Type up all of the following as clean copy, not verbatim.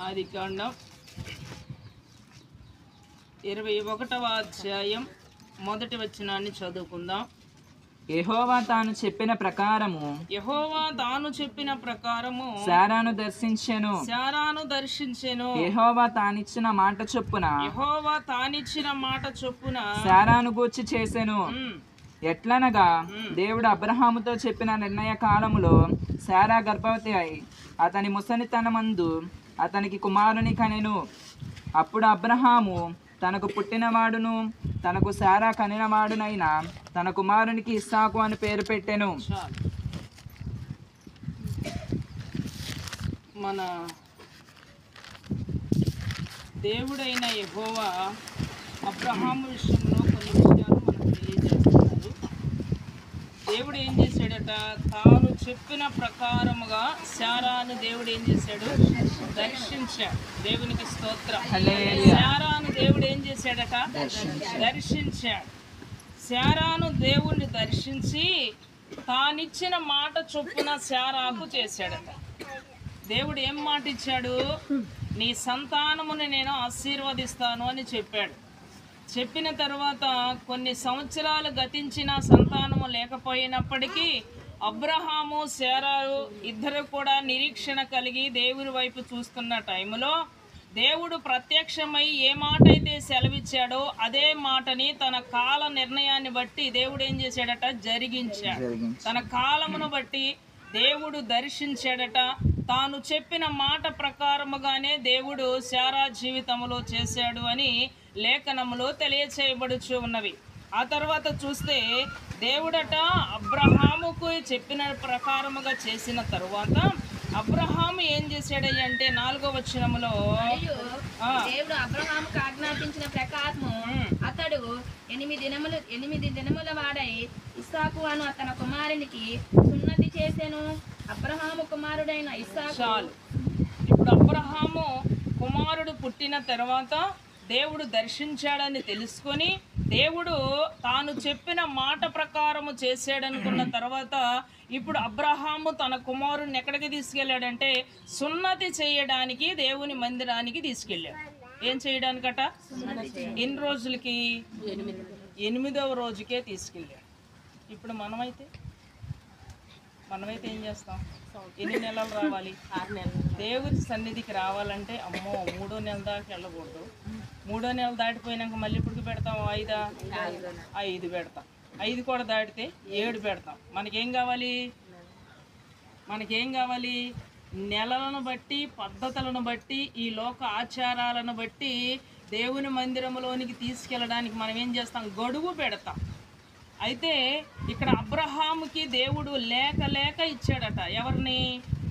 ఆదికాండం 21వ అధ్యాయం మొదటి వచనాన్ని చదువుకుందాం. యెహోవా తాను చెప్పిన ప్రకారము శారాను దర్శించెను. యెహోవా తానిచ్చిన మాట చొప్పున శారాను గూర్చి చేసెను. ఎట్లనగా దేవుడు అబ్రహాముతో చెప్పిన నిర్ణయ కాలములో శారా గర్భవతి అయి అతని ముసలితనమందు అతనికి కుమారుని కనెను. అప్పుడు అబ్రహాము తనకు పుట్టినవాడును తనకు శారా కనినవాడునైన తన కుమారునికి ఇస్సాకు అని పేరు పెట్టెను. మన దేవుడైన యెహోవా అబ్రహాము విషయంలో కొన్ని విషయాలు మనకు తెలియజేస్తున్నారు. దేవుడు ఏం చేశాడట? తాను చెప్పిన ప్రకారముగా శారాను దేవుడు ఏం చేశాడు? దర్శించాడు. దేవునికి స్తోత్రం. శారాను దేవుడు ఏం చేశాడట? దర్శించాడు. శారాను దేవుణ్ణి దర్శించి తానిచ్చిన మాట చొప్పున శారాకు చేశాడట. దేవుడు ఏం మాట ఇచ్చాడు? నీ సంతానముని నేను ఆశీర్వదిస్తాను అని చెప్పాడు. చెప్పిన తర్వాత కొన్ని సంవత్సరాలు గతించిన సంతానము లేకపోయినప్పటికీ అబ్రహాము శారాలు ఇద్దరు కూడా నిరీక్షణ కలిగి దేవుని వైపు చూస్తున్న టైంలో దేవుడు ప్రత్యక్షమై ఏ మాట అయితే సెలవిచ్చాడో అదే మాటని తన కాల నిర్ణయాన్ని బట్టి దేవుడు ఏం చేశాడట? జరిగించాడు. తన కాలమును బట్టి దేవుడు దర్శించాడట. తాను చెప్పిన మాట ప్రకారముగానే దేవుడు శారా జీవితంలో చేశాడు అని లేఖనములో తెలియచేయబడుచు ఉన్నవి. ఆ తర్వాత చూస్తే దేవుడట అబ్రహాముకు చెప్పిన ప్రకారముగా చేసిన తరువాత అబ్రహాము ఏం చేశాడయ్య అంటే 4వ వచనములో దేవుడు అబ్రహాముకు ఆజ్ఞాపించిన ప్రకారము అతడు 8 దినముల వాడై ఇస్సాకు అను తన కుమారునికి సున్నతి చేసెను. అబ్రహాము కుమారుడైన ఇస్సాకు. చాలు. ఇప్పుడు అబ్రహాము కుమారుడు పుట్టిన తర్వాత దేవుడు దర్శించాడని తెలుసుకొని దేవుడు తాను చెప్పిన మాట ప్రకారము చేశాడనుకున్న తర్వాత ఇప్పుడు అబ్రహాము తన కుమారుడిని ఎక్కడికి తీసుకెళ్ళాడంటే సున్నతి చేయడానికి దేవుని మందిరానికి తీసుకెళ్ళాడు. ఏం చేయడానికట? ఎన్ని రోజులకి? 8వ రోజుకే తీసుకెళ్ళాడు. ఇప్పుడు మనమైతే ఏం చేస్తాం? ఎన్ని నెలలు రావాలి? 6 నెలలు. దేవుడి సన్నిధికి రావాలంటే అమ్మో 3వ నెల దాకా వెళ్ళకూడదు. 3వ నెల దాటిపోయినాక మళ్ళీ ఇప్పటికి పెడతాం 5 పెడతాం. 5 కూడా దాటితే 7 పెడతాం. మనకేం కావాలి? నెలలను బట్టి, పద్ధతులను బట్టి, ఈ లోక ఆచారాలను బట్టి దేవుని మందిరంలోనికి తీసుకెళ్ళడానికి మనం ఏం చేస్తాం? గడువు పెడతాం. అయితే ఇక్కడ అబ్రహాముకి దేవుడు లేక ఇచ్చాడట. ఎవరిని?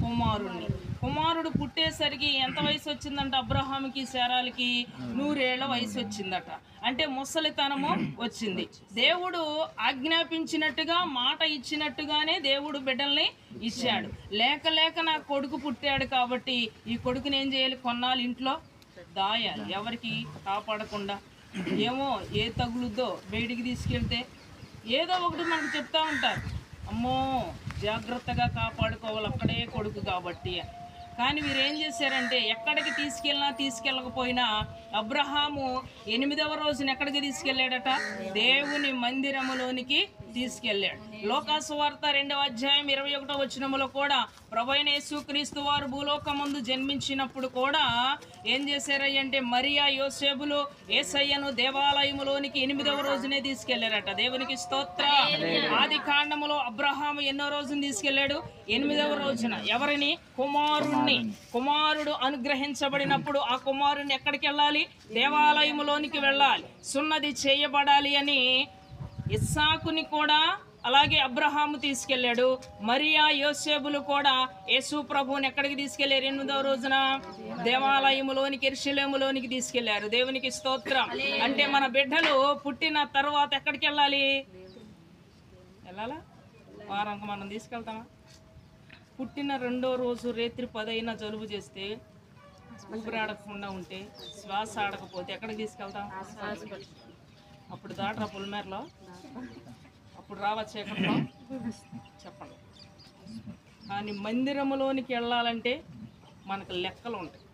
కుమారుణ్ణి. కుమారుడు పుట్టేసరికి ఎంత వయసు వచ్చిందంట అబ్రహాముకి శారాలకి? 100 ఏళ్ల వయసు వచ్చిందట. అంటే ముసలితనము వచ్చింది. దేవుడు ఆజ్ఞాపించినట్టుగా, మాట ఇచ్చినట్టుగానే దేవుడు బిడ్డల్ని ఇచ్చాడు. లేక నా కొడుకు పుట్టాడు కాబట్టి ఈ కొడుకుని ఏం చేయాలి? కొన్నాళ్ళు ఇంట్లో దాయాలి. ఎవరికి కాపాడకుండా. ఏమో ఏ తగులుద్దో బయటికి తీసుకెళ్తే ఏదో ఒకటి మనకు చెప్తా ఉంటారు. అమ్మో జాగ్రత్తగా కాపాడుకోవాలి, అక్కడే కొడుకు కాబట్టి. కానీ వీరు ఏం చేశారంటే ఎక్కడికి తీసుకెళ్ళకపోయినా అబ్రహాము 8వ రోజున ఎక్కడికి తీసుకెళ్ళాడట? దేవుని మందిరములోనికి తీసుకెళ్ళాడు. లోకాసువార్త 2వ అధ్యాయం 21వ వచనములో కూడా ప్రభువైన యేసుక్రీస్తు వారు భూలోకమందు జన్మించినప్పుడు కూడా ఏం చేశారంటే మరియా యోసేపులు యేసయ్యను దేవాలయములోనికి 8వ రోజునే తీసుకెళ్లారట. దేవునికి స్తోత్రం. ఆది కాండములో అబ్రహాము ఎన్నో రోజున తీసుకెళ్లాడు? 8వ రోజున. ఎవరిని? కుమారుడు అనుగ్రహించబడినప్పుడు ఆ కుమారుని ఎక్కడికి వెళ్ళాలి? దేవాలయములోనికి వెళ్ళాలి, సున్నతి చేయబడాలి అని ఇస్సాకుని కూడా అలాగే అబ్రహాము తీసుకెళ్ళాడు. మరియా యోసేపులు కూడా యేసు ప్రభువుని ఎక్కడికి తీసుకెళ్లారు? 8వ రోజున దేవాలయములోనికి, యెరూషలేములోనికి తీసుకెళ్లారు. దేవునికి స్తోత్రం. అంటే మన బిడ్డలు పుట్టిన తర్వాత ఎక్కడికి వెళ్ళాలా? వారానికి మనం తీసుకెళ్తామా? పుట్టిన 2వ రోజు రేత్రి 10 అయినా జలుబు చేస్తే, ఊపిరి ఆడకుండా ఉంటే, శ్వాస ఆడకపోతే ఎక్కడికి తీసుకెళ్తాం? అప్పుడు దాటరా పులిమేరలో? అప్పుడు రావచ్చు ఎక్కడో? చెప్పండి. కానీ మందిరములోనికి వెళ్ళాలంటే మనకు లెక్కలు ఉంటాయి.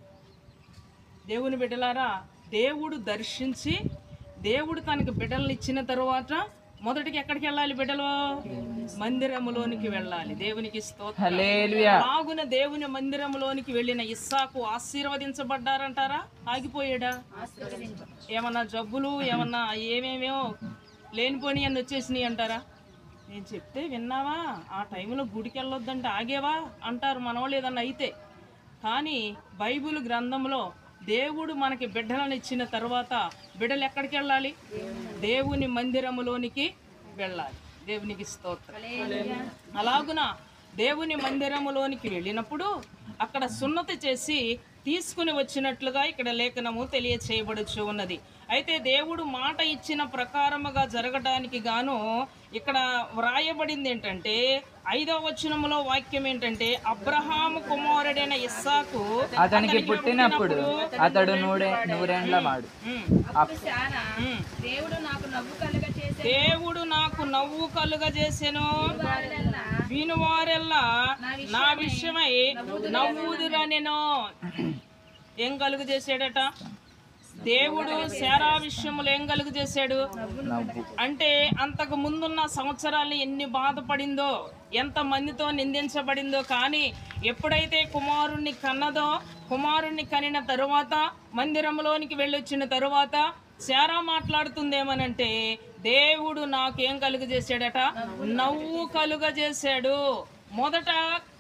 దేవుని బిడ్డలారా, దేవుడు దర్శించి దేవుడు తనకి బిడ్డలను ఇచ్చిన తరువాత మొదటికి ఎక్కడికి వెళ్ళాలి? బిడ్డలు మందిరములోనికి వెళ్ళాలి. దేవునికి స్తోత్రం. హల్లెలూయా. ఆగున దేవుని మందిరములోనికి వెళ్ళిన ఇస్సాకు ఆశీర్వదించబడ్డారంటారా? ఆగిపోయాడా? ఏమన్నా జబ్బులు ఏమన్నా ఏమేమో లేనిపోని అని వచ్చేసినాయి అంటారా? నేను చెప్తే విన్నావా? ఆ టైంలో గుడికి వెళ్ళొద్దంటే ఆగేవా అంటారు మనవాళ్ళు ఏదన్నా అయితే. కానీ బైబిల్ గ్రంథంలో దేవుడు మనకి బిడ్డలను ఇచ్చిన తర్వాత బిడ్డలు ఎక్కడికి వెళ్ళాలి? దేవుని మందిరములోనికి వెళ్ళాలి. దేవునికి స్తోత్రం. అలాగున దేవుని మందిరములోనికి వెళ్ళినప్పుడు అక్కడ సున్నతి చేసి తీసుకుని వచ్చినట్లుగా ఇక్కడ లేఖనము తెలియచేయబడుచు ఉన్నది. అయితే దేవుడు మాట ఇచ్చిన ప్రకారముగా జరగడానికి గాను ఇక్కడ వ్రాయబడింది ఏంటంటే 5వ వచనములో వాక్యం ఏంటంటే, అబ్రహాము కుమారుడైన ఇస్సాకు అతనికి పుట్టినప్పుడు అతడు నూరేండ్ల వాడు. అప్పుడు శారా, దేవుడు నాకు నవ్వు కలుగజేసెను, వినువారెల్లా నా విషయమై నవ్వుదురా. నేను ఏం కలుగు చేశాడట? దేవుడు శారా విషయములు ఏం కలుగు చేశాడు అంటే, అంతకు ముందున్న సంవత్సరాలు ఎన్ని బాధపడిందో, ఎంత మందితో నిందించబడిందో, కానీ ఎప్పుడైతే కుమారుణ్ణి కన్నదో, కుమారుణ్ణి కనిన తరువాత మందిరంలోనికి వెళ్ళొచ్చిన తరువాత శారా మాట్లాడుతుందేమనంటే, దేవుడు నాకేం కలుగజేశాడట? నవ్వు కలుగజేశాడు. మొదట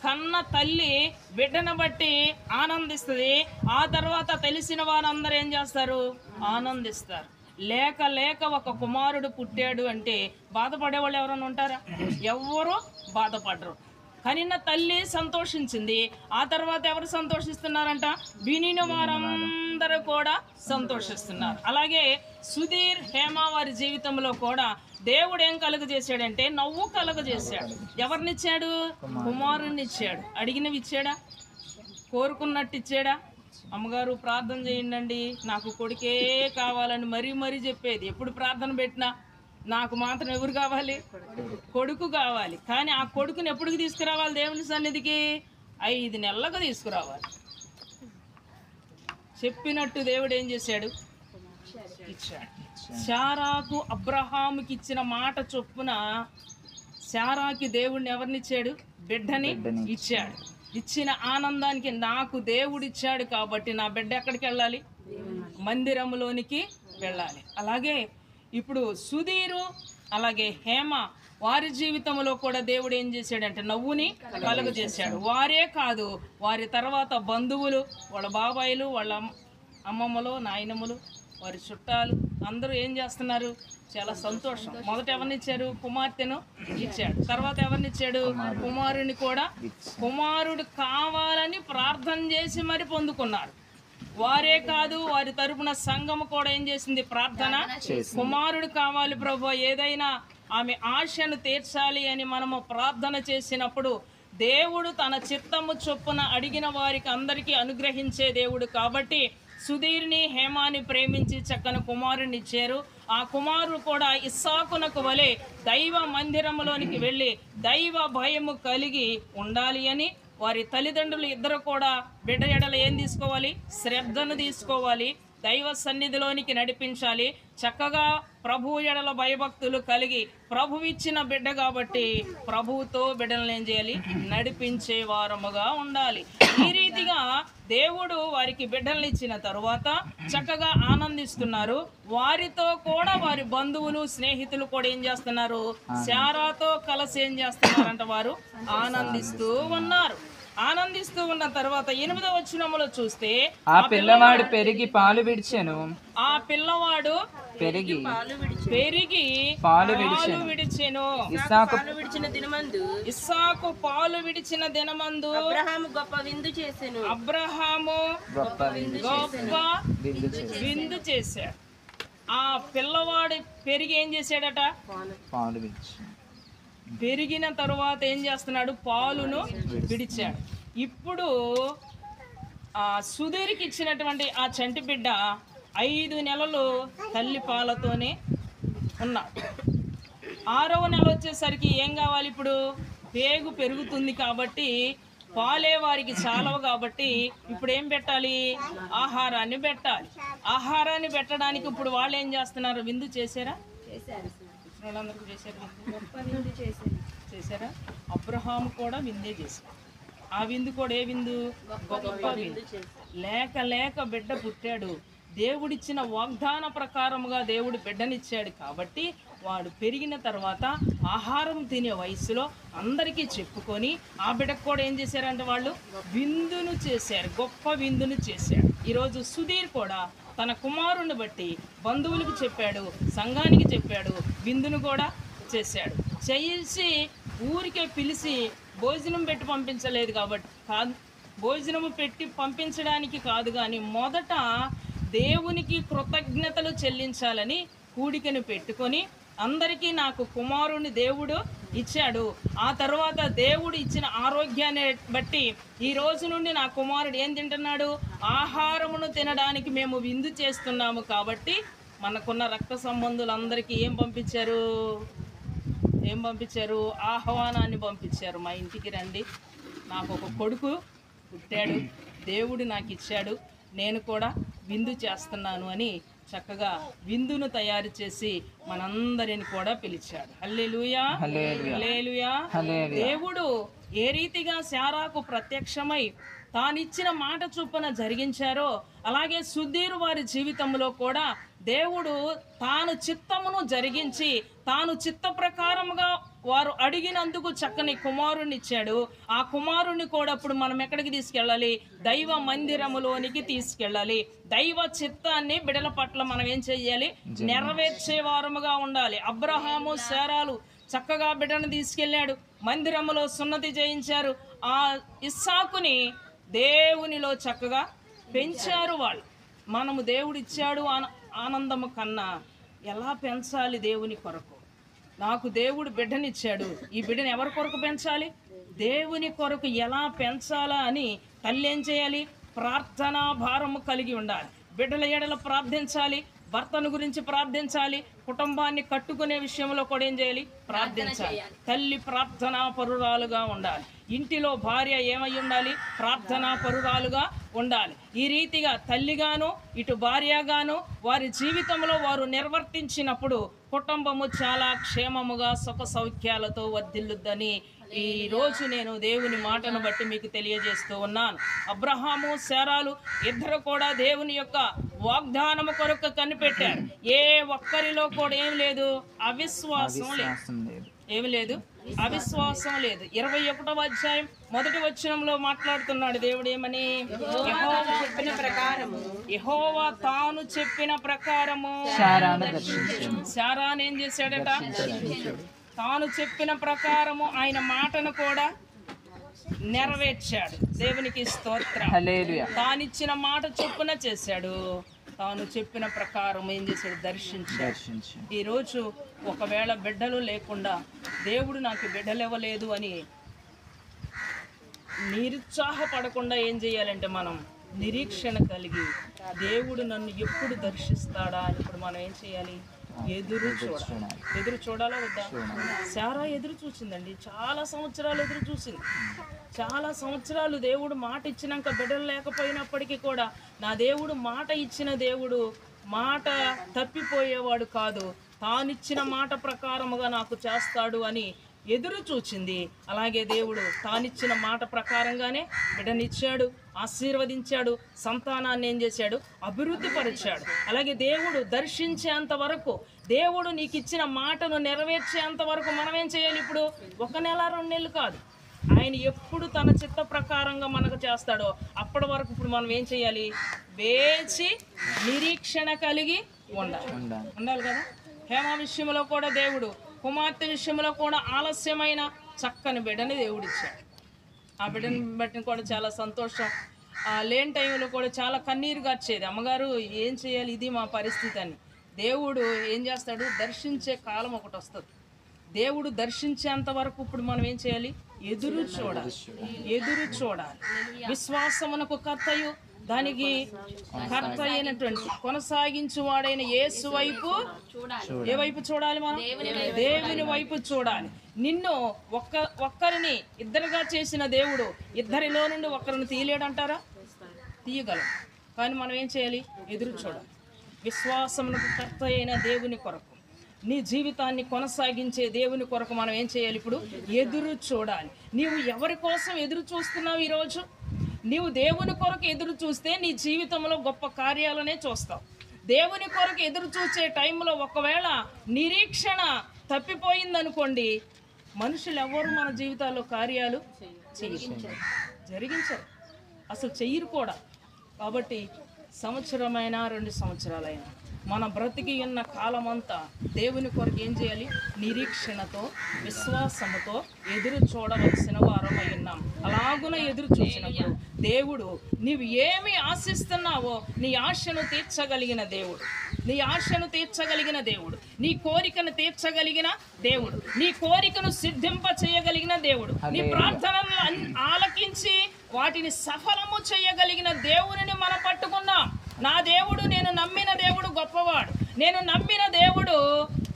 కన్న తల్లి బిడ్డను బట్టి ఆనందిస్తుంది, ఆ తర్వాత తెలిసిన వారందరూ ఏం చేస్తారు? ఆనందిస్తారు. లేక లేక ఒక కుమారుడు పుట్టాడు అంటే బాధపడేవాళ్ళు ఎవరైనా ఉంటారా? ఎవ్వరూ బాధపడరు. కనిన తల్లి సంతోషించింది, ఆ తర్వాత ఎవరు సంతోషిస్తున్నారంట? వినిన వారందరూ కూడా సంతోషిస్తున్నారు. అలాగే సుధీర్, హేమ వారి జీవితంలో కూడా దేవుడు ఏం కలుగజేశాడంటే నవ్వు కలుగజేశాడు. ఎవరినిచ్చాడు? కుమారుణ్ణి ఇచ్చాడు. అడిగినవి ఇచ్చాడా? కోరుకున్నట్టు ఇచ్చాడా? అమ్మగారు ప్రార్థన చేయండి, నాకు కొడుకే కావాలని మరీ చెప్పేది. ఎప్పుడు ప్రార్థన పెట్టినా నాకు మాత్రం ఎవరు కావాలి? కొడుకు కావాలి. కానీ ఆ కొడుకుని ఎప్పటికి తీసుకురావాలి? దేవుని సన్నిధికి 5 నెలలకు తీసుకురావాలి. చెప్పినట్టు దేవుడు ఏం చేశాడు? ఇచ్చాడు. శారాకు అబ్రహాముకి ఇచ్చిన మాట చొప్పున శారాకి దేవుడిని ఎవరినిచ్చాడు? బిడ్డని ఇచ్చాడు. ఇచ్చిన ఆనందానికి నాకు దేవుడు ఇచ్చాడు కాబట్టి నా బిడ్డ ఎక్కడికి వెళ్ళాలి? మందిరంలోనికి వెళ్ళాలి. అలాగే ఇప్పుడు సుధీరు అలాగే హేమ వారి జీవితంలో కూడా దేవుడు ఏం చేశాడంటే నవ్వుని కలుగజేశాడు. వారే కాదు, వారి తర్వాత బంధువులు, వాళ్ళ బాబాయిలు, వాళ్ళ అమ్మమ్మలు, నాయనమ్మలు, వారి చుట్టాలు అందరూ ఏం చేస్తున్నారు? చాలా సంతోషం. మొదట ఎవరినిచ్చారు? కుమార్తెను ఇచ్చాడు. తర్వాత ఎవరినిచ్చాడు? కుమారుని కూడా. కుమారుడు కావాలని ప్రార్థన చేసి మరి పొందుకున్నారు. వారే కాదు, వారి తరపున సంఘము కూడా ఏం చేసింది? ప్రార్థన. కుమారుడు కావాలి ప్రభు, ఏదైనా ఆమె ఆశను తీర్చాలి అని మనము ప్రార్థన చేసినప్పుడు దేవుడు తన చిత్తము చొప్పున అడిగిన వారికి అందరికీ అనుగ్రహించే దేవుడు కాబట్టి సుధీర్ని, హేమాని ప్రేమించి చక్కని కుమారుని ఇచ్చారు. ఆ కుమారుడు కూడా ఇస్సాకునకు వలె దైవ మందిరములోనికి వెళ్ళి దైవ భయము కలిగి ఉండాలి అని వారి తల్లిదండ్రులు ఇద్దరు కూడా బిడ్డ ఎడల ఏం తీసుకోవాలి? శ్రద్ధను తీసుకోవాలి. దైవ సన్నిధిలోనికి నడిపించాలి. చక్కగా ప్రభు ఎడల భయభక్తులు కలిగి ప్రభు ఇచ్చిన బిడ్డ కాబట్టి ప్రభువుతో బిడ్డలను ఏం చేయాలి? నడిపించే వారముగా ఉండాలి. ఈ రీతిగా దేవుడు వారికి బిడ్డలను ఇచ్చిన తరువాత చక్కగా ఆనందిస్తున్నారు. వారితో కూడా వారి బంధువులు, స్నేహితులు కూడా ఏం చేస్తున్నారు? శారాతో కలిసి ఏం చేస్తున్నారంట? వారు ఆనందిస్తూ ఉన్నారు. ఆనందిస్తూ ఉన్న తర్వాత 8వ వచనములో చూస్తే, ఆ పిల్లవాడు పెరిగి పాలు విడిచెను. ఆ పిల్లవాడు పెరిగి పాలు విడిచెను. ఇస్సాకు ఇస్సాకు పాలు విడిచిన దినమందు అబ్రహాము గొప్ప విందు చేసెను. అబ్రహాము గొప్ప విందు చేశాడు. ఆ పిల్లవాడు పెరిగి ఏం చేశాడట? పాలు విడిచి పెరిగిన తరువాత ఏం చేస్తున్నాడు? పాలును విడిచాడు. ఇప్పుడు ఆ సుధీర్కి ఇచ్చినటువంటి ఆ చంటి బిడ్డ 5 నెలలు తల్లి పాలతోనే ఉన్నాడు. 6వ నెల వచ్చేసరికి ఏం కావాలి? ఇప్పుడు పేగు పెరుగుతుంది కాబట్టి పాలే వారికి చాలవు కాబట్టి ఇప్పుడు ఏం పెట్టాలి? ఆహారాన్ని పెట్టాలి. ఆహారాన్ని పెట్టడానికి ఇప్పుడు వాళ్ళు ఏం చేస్తున్నారు? విందు చేశారా? వాళ్ళందరికీ చేశారా? అబ్రహాము కూడా విందే చేశారు. ఆ విందు కూడా ఏ విందు? గొప్ప విందు. లేక లేక బిడ్డ పుట్టాడు. దేవుడిచ్చిన వాగ్దాన ప్రకారముగా దేవుడు బిడ్డనిచ్చాడు కాబట్టి వాడు పెరిగిన తర్వాత ఆహారం తినే వయసులో అందరికీ చెప్పుకొని ఆ బిడ్డకు కూడా ఏం చేశారంటే వాళ్ళు విందును చేశారు, గొప్ప విందును చేశాడు. ఈరోజు సుధీర్ కూడా తన కుమారుని బట్టి బంధువులకు చెప్పాడు, సంఘానికి చెప్పాడు, విందును కూడా చేశాడు. చేసి ఊరికే పిలిచి భోజనం పెట్టి పంపించలేదు కాబట్టి కాదు, భోజనము పెట్టి పంపించడానికి కాదు, కానీ మొదట దేవునికి కృతజ్ఞతలు చెల్లించాలని కూడికను పెట్టుకొని అందరికీ నాకు కుమారుని దేవుడు ఇచ్చాడు, ఆ తర్వాత దేవుడు ఇచ్చిన ఆరోగ్యాన్ని బట్టి ఈ రోజు నుండి నా కుమారుడు ఏం తింటున్నాడు? ఆహారమును తినడానికి మేము విందు చేస్తున్నాము. కాబట్టి మనకున్న రక్త సంబంధులందరికీ ఏం పంపించారు? ఆహ్వానాన్ని పంపించారు. మా ఇంటికి రండి, నాకు ఒక కొడుకు పుట్టాడు, దేవుడు నాకు ఇచ్చాడు, నేను కూడా విందు చేస్తున్నాను అని చక్కగా విందును తయారు చేసి మనందరిని కూడా పిలిచాడు. హల్లెలూయా, హల్లెలూయా. దేవుడు ఏ రీతిగా శారాకు ప్రత్యక్షమై తానిచ్చిన మాట చొప్పున జరిగించారో అలాగే సుధీర్ వారి జీవితంలో కూడా దేవుడు తాను చిత్తమును జరిగించి తాను చిత్త ప్రకారముగా వారు అడిగినందుకు చక్కని కుమారుణ్ణి ఇచ్చాడు. ఆ కుమారుణ్ణి కూడా ఇప్పుడు మనం ఎక్కడికి తీసుకెళ్ళాలి? దైవ మందిరములోనికి తీసుకెళ్ళాలి. దైవ చిత్తాన్ని బిడల పట్ల మనం ఏం చెయ్యాలి? నెరవేర్చే వారముగా ఉండాలి. అబ్రహాము శారాలు చక్కగా బిడ్డను తీసుకెళ్ళాడు, మందిరములో సున్నతి చేయించారు. ఆ ఇస్సాకుని దేవునిలో చక్కగా పెంచారు వాళ్ళు. మనము దేవుడిచ్చాడు ఆనందము కన్నా ఎలా పెంచాలి దేవుని కొరకు? నాకు దేవుడు బిడ్డనిచ్చాడు, ఈ బిడ్డను ఎవరి కొరకు పెంచాలి? దేవుని కొరకు ఎలా పెంచాలా అని తల్లి ఏం చేయాలి? ప్రార్థనా భారము కలిగి ఉండాలి. బిడ్డల ఎడల ప్రార్థించాలి, భర్తను గురించి ప్రార్థించాలి, కుటుంబాన్ని కట్టుకునే విషయంలో కూడా ఏం చేయాలి? ప్రార్థించాలి. తల్లి ప్రార్థనా పరురాలుగా ఉండాలి. ఇంటిలో భార్య ఏమై ఉండాలి? ప్రార్థనా పరురాలుగా ఉండాలి. ఈ రీతిగా తల్లిగాను ఇటు భార్యగాను వారి జీవితంలో వారు నిర్వర్తించినప్పుడు కుటుంబము చాలా క్షేమముగా సుఖ సౌఖ్యాలతో వర్ధిల్లుద్దని ఈ రోజు నేను దేవుని మాటను బట్టి మీకు తెలియజేస్తూ ఉన్నాను. అబ్రహాము శారాలు ఇద్దరు కూడా దేవుని యొక్క వాగ్దానము కొరకు కనిపెట్టారు. ఏ ఒక్కరిలో కూడా ఏం లేదు? అవిశ్వాసం లేదు. ఏమి లేదు? అవిశ్వాసం లేదు. 21వ అధ్యాయం 1వ వచనంలో మాట్లాడుతున్నాడు దేవుడు ఏమని? యెహోవా తాను చెప్పిన ప్రకారము శారాను ఏం చేశాడట? తాను చెప్పిన ప్రకారము ఆయన మాటను కూడా నెరవేర్చాడు. దేవునికి స్తోత్రం. తానిచ్చిన మాట చొప్పున చేశాడు. తాను చెప్పిన ప్రకారం ఏం చేశాడు? దర్శించాడు. ఈరోజు ఒకవేళ బిడ్డలు లేకుండా దేవుడు నాకు బిడ్డలు ఇవ్వలేదు అని నిరుత్సాహపడకుండా ఏం చేయాలంటే మనం నిరీక్షణ కలిగి దేవుడు నన్ను ఎప్పుడు దర్శిస్తాడా అని ఇప్పుడు మనం ఏం చేయాలి? ఎదురు చూడాలి. ఎదురు చూడాలా వద్దా? శారా ఎదురు చూసిందండి, చాలా సంవత్సరాలు ఎదురు చూసింది. చాలా సంవత్సరాలు దేవుడు మాట ఇచ్చినాక బిడ్డలు లేకపోయినప్పటికీ కూడా నా దేవుడు మాట ఇచ్చిన దేవుడు మాట తప్పిపోయేవాడు కాదు, తానిచ్చిన మాట ప్రకారముగా నాకు చేస్తాడు అని ఎదురు చూచింది. అలాగే దేవుడు తానిచ్చిన మాట ప్రకారంగానే బిడ్డనిచ్చాడు, ఆశీర్వదించాడు, సంతానాన్ని ఏం చేశాడు? అభివృద్ధి పరిచాడు. అలాగే దేవుడు దర్శించేంత వరకు, దేవుడు నీకు ఇచ్చిన మాటను నెరవేర్చేంత వరకు మనం ఏం చేయాలి? ఇప్పుడు 1 నెల 2 నెలలు కాదు, ఆయన ఎప్పుడు తన చిత్త ప్రకారంగా మనకు చేస్తాడో అప్పటి వరకు ఇప్పుడు మనం ఏం చేయాలి? వేచి నిరీక్షణ కలిగి ఉండాలి కదా. హేమ విషయంలో కూడా దేవుడు, కుమార్తె విషయంలో కూడా ఆలస్యమైన చక్కని బిడ్డని దేవుడిచ్చాడు. ఆ బిడ్డని బట్టి కూడా చాలా సంతోషం. లేని టైంలో కూడా చాలా కన్నీరు గార్చేది. అమ్మగారు ఏం చేయాలి, ఇది మా పరిస్థితి అని. దేవుడు ఏం చేస్తాడు? దర్శించే కాలం ఒకటి వస్తుంది. దేవుడు దర్శించేంత వరకు ఇప్పుడు మనం ఏం చేయాలి? ఎదురు చూడాలి. విశ్వాసమునకు కర్తయు దానికి కర్త అయినటువంటి కొనసాగించువాడైన యేసు వైపు ఏ వైపు చూడాలి మనం? దేవుని వైపు చూడాలి. నిన్ను ఒక్కరిని ఇద్దరుగా చేసిన దేవుడు ఇద్దరిలో నుండి ఒక్కరిని తీయలేడంటారా? తీయగలం. కానీ మనం ఏం చేయాలి? ఎదురు చూడాలి. విశ్వాసమునకు కర్త అయిన దేవుని కొరకు, నీ జీవితాన్ని కొనసాగించే దేవుని కొరకు మనం ఏం చేయాలి? ఇప్పుడు ఎదురు చూడాలి. నీవు ఎవరి కోసం ఎదురు చూస్తున్నావు ఈరోజు? నీవు దేవుని కొరకు ఎదురు చూస్తే నీ జీవితంలో గొప్ప కార్యాలనే చూస్తావు. దేవుని కొరకు ఎదురు చూసే టైంలో ఒకవేళ నిరీక్షణ తప్పిపోయిందనుకోండి, మనుషులు ఎవరు మన జీవితాల్లో కార్యాలు జరిగించరు, అసలు చెయ్యరు కూడా. కాబట్టి సంవత్సరమైనా 2 సంవత్సరాలైనా మన బ్రతికి ఉన్న కాలమంతా దేవుని కొరకు ఏం చేయాలి? నిరీక్షణతో విశ్వాసముతో ఎదురు చూడవలసిన వారమై ఉన్నాం. అలాగున ఎదురు చూసినప్పుడు దేవుడు నీవు ఏమి ఆశిస్తున్నావో నీ ఆశను తీర్చగలిగిన దేవుడు, నీ ఆశను తీర్చగలిగిన దేవుడు, నీ కోరికను తీర్చగలిగిన దేవుడు, నీ కోరికను సిద్ధింప చేయగలిగిన దేవుడు, నీ ప్రార్థనలను ఆలకించి వాటిని సఫలము చేయగలిగిన దేవుని మనం పట్టుకున్నాం. నా దేవుడు, నేను నమ్మిన దేవుడు గొప్పవాడు. నేను నమ్మిన దేవుడు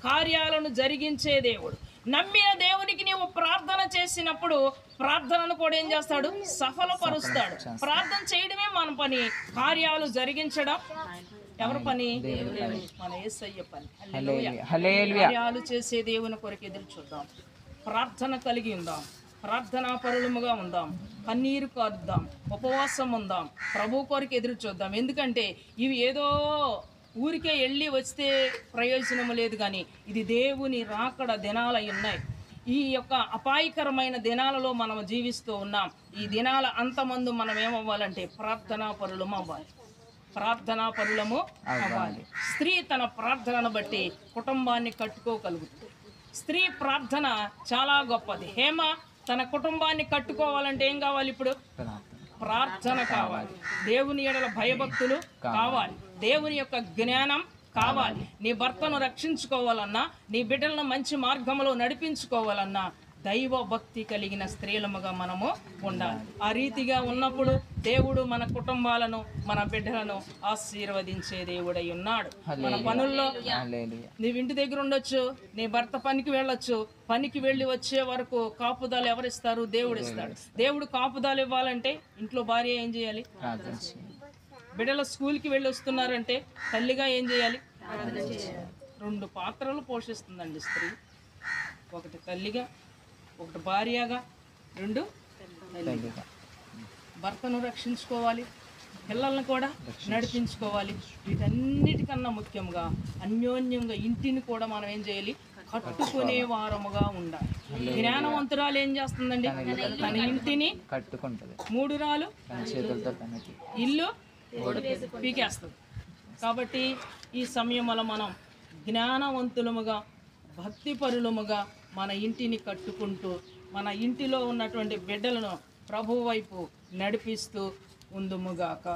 కార్యాలను జరిగించే దేవుడు. నమ్మిన దేవునికి నీవు ప్రార్థన చేసినప్పుడు ప్రార్థనను కూడా ఏం చేస్తాడు? సఫలపరుస్తాడు. ప్రార్థన చేయడమే మన పని, కార్యాలు జరిగించడం ఎవరి పని? మన యేసయ్య పని. కార్యాలు చేసే దేవుని కొరకు ఎదురు చూద్దాం. ప్రార్థన కలిగి ఉందాం, ప్రార్థనా పరులముగా ఉందాం, కన్నీరు కారుద్దాం, ఉపవాసం ఉందాం, ప్రభు కొరకు ఎదురు చూద్దాం. ఎందుకంటే ఇవి ఏదో ఊరికే వెళ్ళి వస్తే ప్రయోజనం లేదు, కానీ ఇది దేవుని రాకడ దినాలై ఉన్నాయి. ఈ యొక్క అపాయకరమైన దినాలలో మనం జీవిస్తూ ఉన్నాం. ఈ దినాల అంతమందు మనం ఏమవ్వాలంటే ప్రార్థనా పరులము అవ్వాలి, ప్రార్థనా పరులము అవ్వాలి. స్త్రీ తన ప్రార్థనను బట్టి కుటుంబాన్ని కట్టుకోగలుగుతుంది. స్త్రీ ప్రార్థన చాలా గొప్పది. హేమ తన కుటుంబాన్ని కట్టుకోవాలంటే ఏం కావాలి? ఇప్పుడు ప్రార్థన కావాలి, దేవుని ఎడల భయభక్తులు కావాలి, దేవుని యొక్క జ్ఞానం కావాలి. నీ భర్తను రక్షించుకోవాలన్నా, నీ బిడ్డలను మంచి మార్గంలో నడిపించుకోవాలన్నా దైవ భక్తి కలిగిన స్త్రీలముగా మనము ఉండాలి. ఆ రీతిగా ఉన్నప్పుడు దేవుడు మన కుటుంబాలను, మన బిడ్డలను ఆశీర్వదించే దేవుడై ఉన్నాడు. మన పనుల్లో నీవు ఇంటి దగ్గర ఉండొచ్చు, నీ భర్త పనికి వెళ్ళొచ్చు, పనికి వెళ్ళి వచ్చే వరకు కాపుదల ఎవరిస్తారు? దేవుడు ఇస్తాడు. దేవుడు కాపుదలు ఇవ్వాలంటే ఇంట్లో భార్య ఏం చేయాలి? బిడ్డల స్కూల్కి వెళ్ళి వస్తున్నారంటే తల్లిగా ఏం చేయాలి? 2 పాత్రలు పోషిస్తుందండి స్త్రీ. ఒకటి తల్లిగా, ఒకటి భార్యగా, 2 తల్లిగా. భర్తను రక్షించుకోవాలి, పిల్లల్ని కూడా నడిపించుకోవాలి. వీటన్నిటికన్నా ముఖ్యంగా అన్యోన్యంగా ఇంటిని కూడా మనం ఏం చేయాలి? కట్టుకునే వారముగా ఉండాలి. జ్ఞానవంతురాలు ఏం చేస్తుందండి? తన ఇంటిని కట్టుకుంటుంది. 3 రాలు ఇల్లు పీకేస్తుంది. కాబట్టి ఈ సమయంలో మనం జ్ఞానవంతులముగా, భక్తిపరులముగా మన ఇంటిని కట్టుకుంటూ మన ఇంటిలో ఉన్నటువంటి బిడ్డలను ప్రభు వైపు నడిపిస్తూ ఉందుముగాక.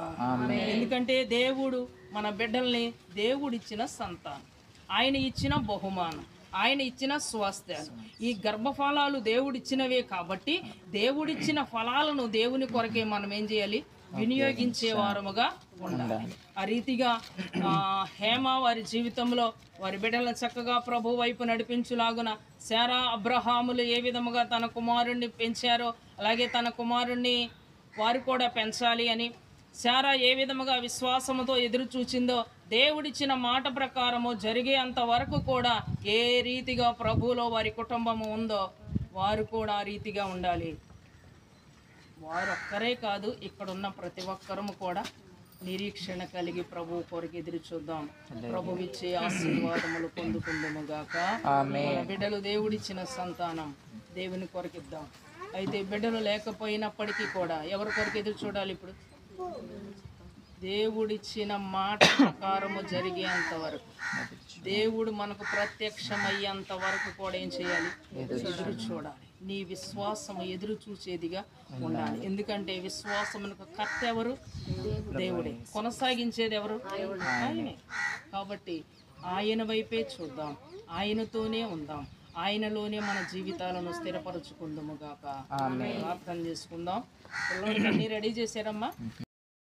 ఎందుకంటే దేవుడు మన బిడ్డల్ని దేవుడిచ్చిన సంతానం, ఆయన ఇచ్చిన బహుమానం, ఆయన ఇచ్చిన స్వాస్థ్యాలు, ఈ గర్భఫలాలు దేవుడిచ్చినవే. కాబట్టి దేవుడిచ్చిన ఫలాలను దేవుని కొరకే మనం ఏం చేయాలి? వినియోగించే వారముగా ఉండాలి. ఆ రీతిగా హేమ వారి జీవితంలో వారి బిడ్డలను చక్కగా ప్రభు వైపు నడిపించులాగున శారా అబ్రహాములు ఏ విధముగా తన కుమారుణ్ణి పెంచారో అలాగే తన కుమారుణ్ణి వారు కూడా పెంచాలి అని, శారా ఏ విధముగా విశ్వాసముతో ఎదురు చూచిందో దేవుడిచ్చిన మాట ప్రకారము జరిగేంత వరకు కూడా ఏ రీతిగా ప్రభువులో వారి కుటుంబము ఉందో వారు కూడా ఆ రీతిగా ఉండాలి. వారు ఒక్కరే కాదు, ఇక్కడున్న ప్రతి ఒక్కరము కూడా నిరీక్షణ కలిగి ప్రభు కొరకు ఎదురు చూద్దాం. ప్రభు ఇచ్చే ఆశీర్వాదములు పొందుకుందుము గాక. బిడ్డలు దేవుడిచ్చిన సంతానం దేవుని కొరకిద్దాం. అయితే బిడ్డలు లేకపోయినప్పటికీ కూడా ఎవరి కొరకు ఎదురు చూడాలి? ఇప్పుడు దేవుడిచ్చిన మాట ప్రకారము జరిగేంత వరకు, దేవుడు మనకు ప్రత్యక్షమయ్యేంత వరకు కూడా ఏం చేయాలి? ఎదురు చూడాలి. నీ విశ్వాసము ఎదురు చూసేదిగా ఉండాలి. ఎందుకంటే విశ్వాసమునకు కర్త ఎవరు? దేవుడే. కొనసాగించేది ఎవరు? ఆయనే. కాబట్టి ఆయన వైపే చూద్దాం, ఆయనతోనే ఉందాం, ఆయనలోనే మన జీవితాలను స్థిరపరచుకుందాము గాక. ప్రార్థన చేసుకుందాం. పిల్లలకి అన్ని రెడీ చేశారమ్మా?